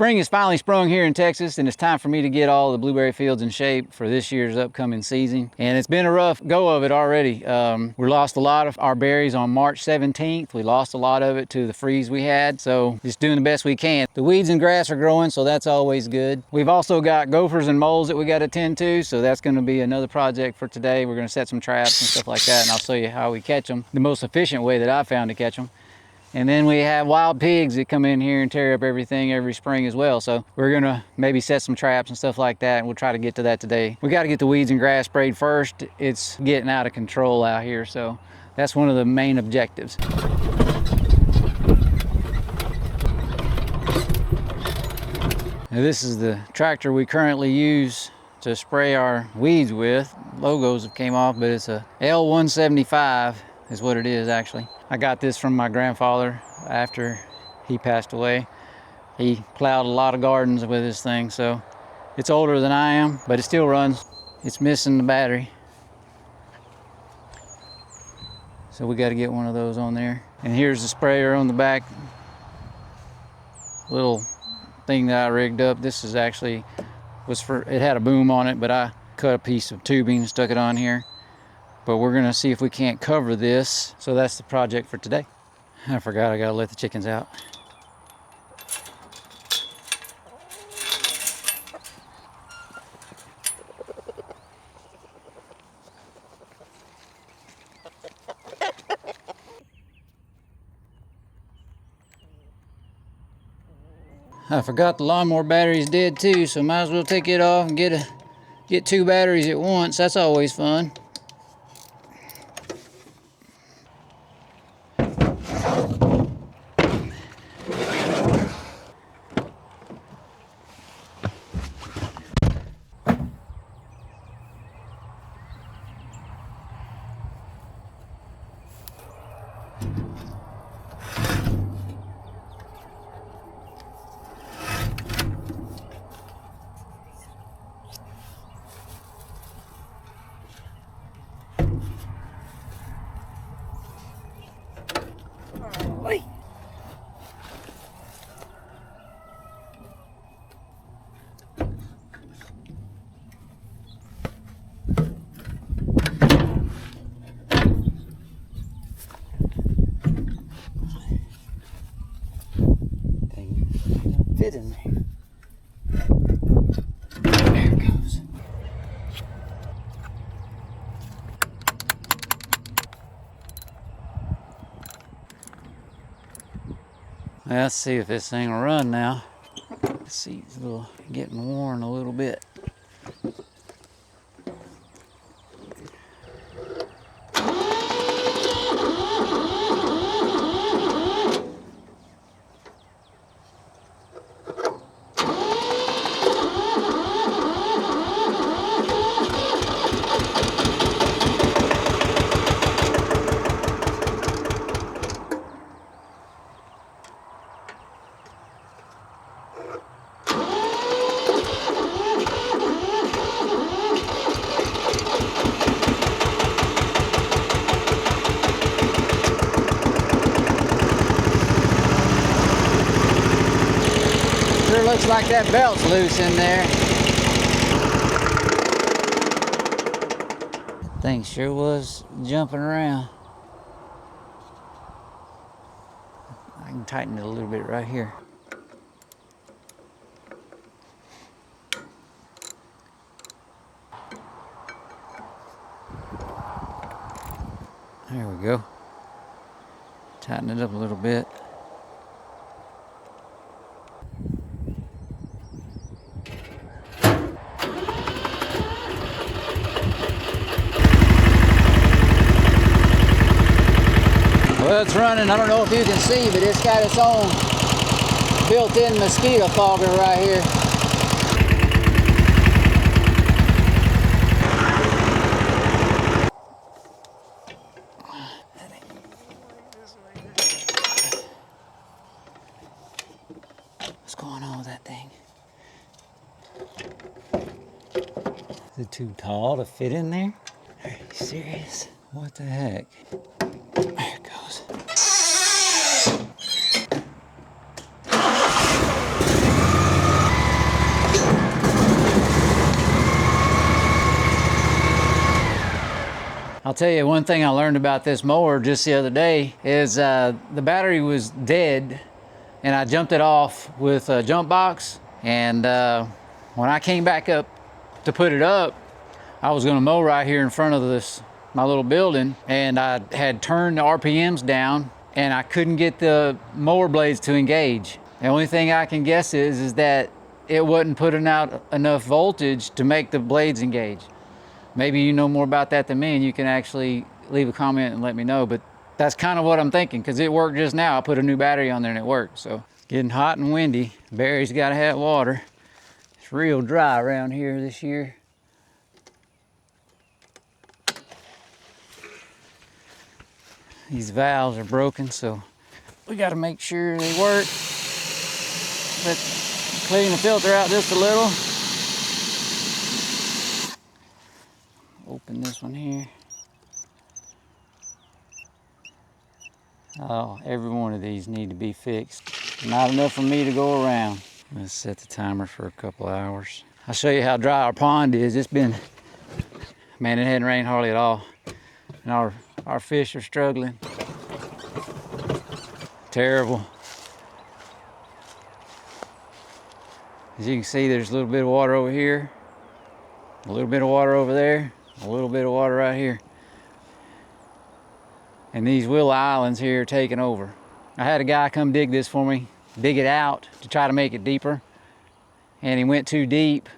Spring is finally sprung here in Texas, and it's time for me to get all the blueberry fields in shape for this year's upcoming season. And it's been a rough go of it already. We lost a lot of our berries on March 17th. We lost a lot of it to the freeze we had, so just doing the best we can. The weeds and grass are growing, so that's always good. We've also got gophers and moles that we got to tend to, so that's going to be another project for today. We're going to set some traps and stuff like that, and I'll show you how we catch them, the most efficient way that I found to catch them. And then we have wild pigs that come in here and tear up everything every spring as well. So we're gonna maybe set some traps and stuff like that, and we'll try to get to that today. We gotta get the weeds and grass sprayed first. It's getting out of control out here, so that's one of the main objectives. Now this is the tractor we currently use to spray our weeds with. Logos have came off, but it's a L175 is what it is actually. I got this from my grandfather after he passed away. He plowed a lot of gardens with this thing, so it's older than I am, but it still runs. It's missing the battery. So we got to get one of those on there. And here's the sprayer on the back. Little thing that I rigged up. This is actually, it had a boom on it, but I cut a piece of tubing and stuck it on here. But we're gonna see if we can't cover this. So that's the project for today. I forgot I gotta let the chickens out. I forgot the lawnmower battery's dead too, so might as well take it off and get two batteries at once. That's always fun. Fit in there. There it goes. Let's see if this thing will run now. Let's see, it's getting worn a little bit. Sure looks like that belt's loose in there. Thing sure was jumping around. I can tighten it a little bit right here. There we go. Tighten it up a little bit. Well, it's running. I don't know if you can see, but it's got its own built-in mosquito fogger right here. What's going on with that thing? Is it too tall to fit in there? Are you serious? What the heck? There it goes. I'll tell you one thing I learned about this mower just the other day is the battery was dead, and I jumped it off with a jump box. And when I came back up to put it up, I was gonna mow right here in front of my little building, and I had turned the RPMs down and I couldn't get the mower blades to engage. The only thing I can guess is that it wasn't putting out enough voltage to make the blades engage. Maybe you know more about that than me, and you can actually leave a comment and let me know, but that's kind of what I'm thinking, because it worked just now. I put a new battery on there and it worked. So getting hot and windy. Barry's got to have water. It's real dry around here this year. These valves are broken, so we got to make sure they work. But clean the filter out just a little. Open this one here. Oh, every one of these need to be fixed. Not enough for me to go around. Let's set the timer for a couple hours. I'll show you how dry our pond is. It's been, man, it hadn't rained hardly at all. And our fish are struggling. Terrible. As you can see, there's a little bit of water over here, a little bit of water over there, a little bit of water right here. And these willow islands here are taking over. I had a guy come dig this for me, dig it out to try to make it deeper. And he went too deep,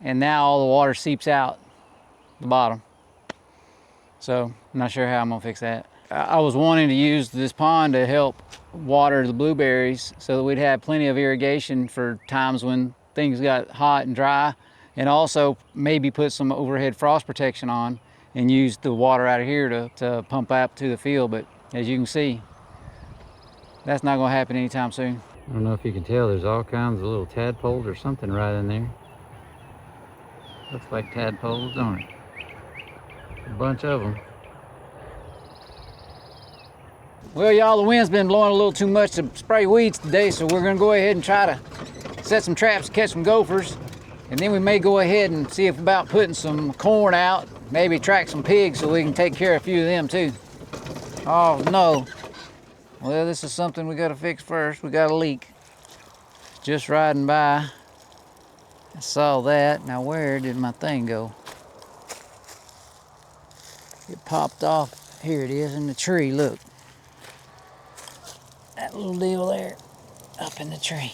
and now all the water seeps out the bottom. So I'm not sure how I'm gonna fix that. I was wanting to use this pond to help water the blueberries so that we'd have plenty of irrigation for times when things got hot and dry, and also maybe put some overhead frost protection on and use the water out of here to pump out to the field. But as you can see, that's not gonna happen anytime soon. I don't know if you can tell, there's all kinds of little tadpoles or something right in there. Looks like tadpoles, don't it? A bunch of them. Well, y'all, the wind's been blowing a little too much to spray weeds today, so we're gonna go ahead and try to set some traps to catch some gophers. And then we may go ahead and see about putting some corn out, maybe track some pigs so we can take care of a few of them too. Oh no. Well, this is something we gotta fix first. We got a leak. Just riding by, I saw that. Now where did my thing go? It popped off. Here it is in the tree, look. That little deal there, up in the tree.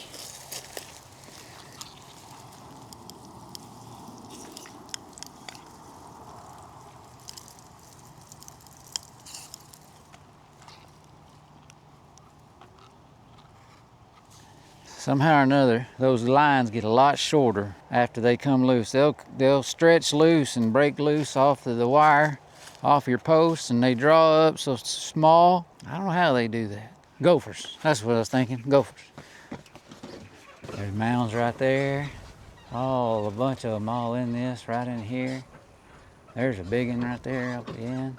Somehow or another, those lines get a lot shorter after they come loose. They'll stretch loose and break loose off the wire, off your posts, and they draw up so small. I don't know how they do that. Gophers, that's what I was thinking, gophers. There's mounds right there. Oh, a bunch of them all in this, right in here. There's a big one right there up the end.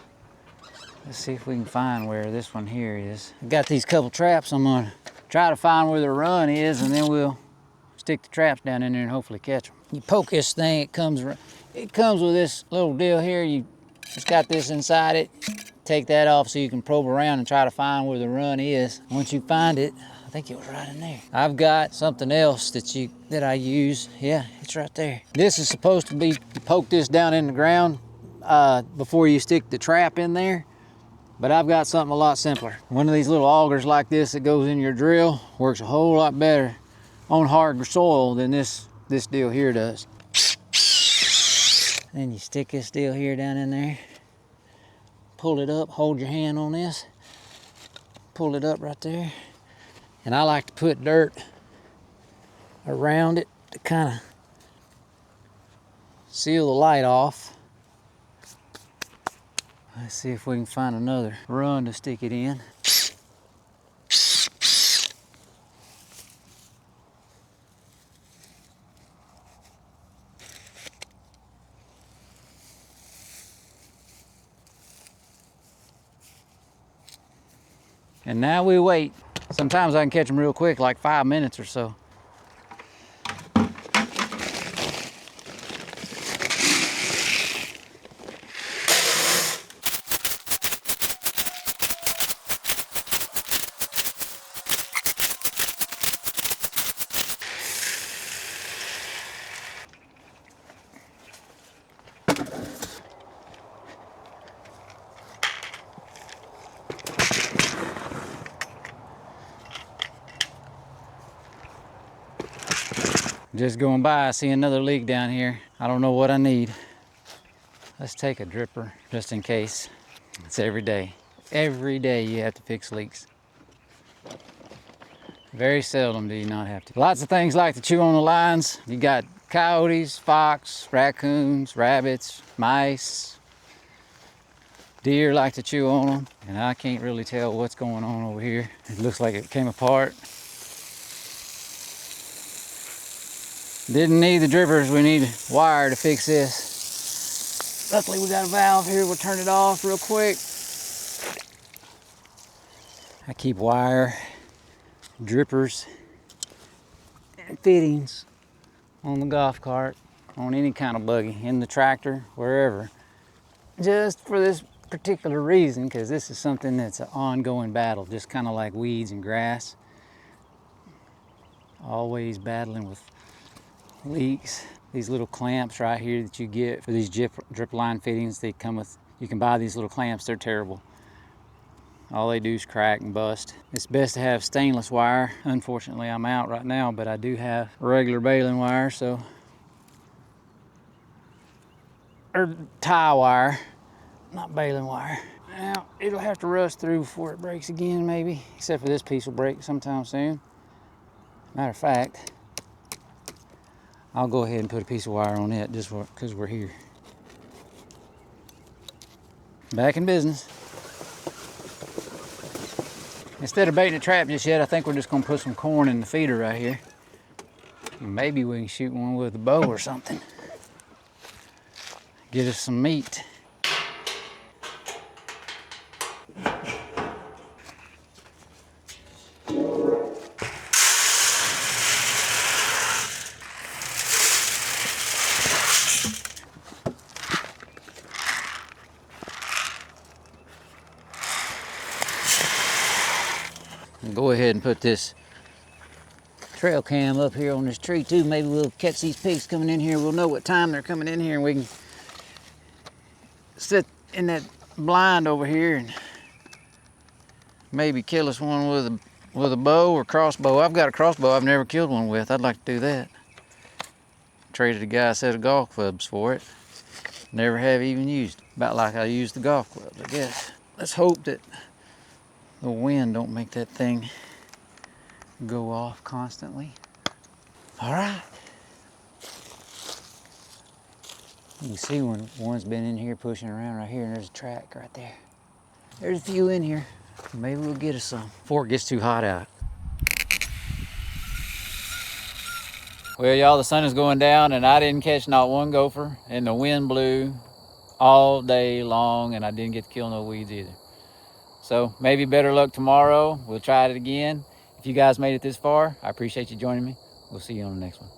Let's see if we can find where this one here is. I got these couple traps. I'm gonna try to find where the run is, and then we'll stick the traps down in there and hopefully catch them. You poke this thing, it comes with this little deal here. It's got this inside it. Take that off so you can probe around and try to find where the run is. Once you find it, I think it was right in there. I've got something else that I use. Yeah, it's right there. This is supposed to be, you poke this down in the ground before you stick the trap in there. But I've got something a lot simpler. One of these little augers like this that goes in your drill works a whole lot better on hard soil than this deal here does. Then you stick this deal here down in there, pull it up, hold your hand on this, pull it up right there. And I like to put dirt around it to kind of seal the light off. Let's see if we can find another run to stick it in. And now we wait. Sometimes I can catch them real quick, like 5 minutes or so. Just going by, I see another leak down here. I don't know what I need. Let's take a dripper just in case. It's every day. Every day you have to fix leaks. Very seldom do you not have to. Lots of things like to chew on the lines. You got coyotes, fox, raccoons, rabbits, mice. Deer like to chew on them. And I can't really tell what's going on over here. It looks like it came apart. Didn't need the drippers, we need wire to fix this. Luckily we got a valve here, we'll turn it off real quick. I keep wire, drippers, and fittings on the golf cart, on any kind of buggy, in the tractor, wherever. Just for this particular reason, because this is something that's an ongoing battle, just kind of like weeds and grass. Always battling with leaks. These little clamps right here that you get for these drip line fittings, they come with, you can buy these little clamps, they're terrible. All they do is crack and bust. It's best to have stainless wire. Unfortunately, I'm out right now, but I do have regular baling wire, so, or tie wire, not baling wire. Now, it'll have to rust through before it breaks again, maybe, except for this piece will break sometime soon. Matter of fact, I'll go ahead and put a piece of wire on it just because we're here. Back in business. Instead of baiting a trap just yet, I think we're just gonna put some corn in the feeder right here. Maybe we can shoot one with a bow or something. Get us some meat. Go ahead and put this trail cam up here on this tree too. Maybe we'll catch these pigs coming in here. We'll know what time they're coming in here, and we can sit in that blind over here and maybe kill us one with a bow or crossbow. I've got a crossbow I've never killed one with. I'd like to do that. Traded a guy a set of golf clubs for it. Never have even used it. About like I used the golf clubs, I guess. Let's hope that the wind don't make that thing go off constantly. All right. You can see when one's been in here pushing around right here, and there's a track right there. There's a few in here. Maybe we'll get us some before it gets too hot out. Well, y'all, the sun is going down, and I didn't catch not one gopher, and the wind blew all day long, and I didn't get to kill no weeds either. So maybe better luck tomorrow. We'll try it again. If you guys made it this far, I appreciate you joining me. We'll see you on the next one.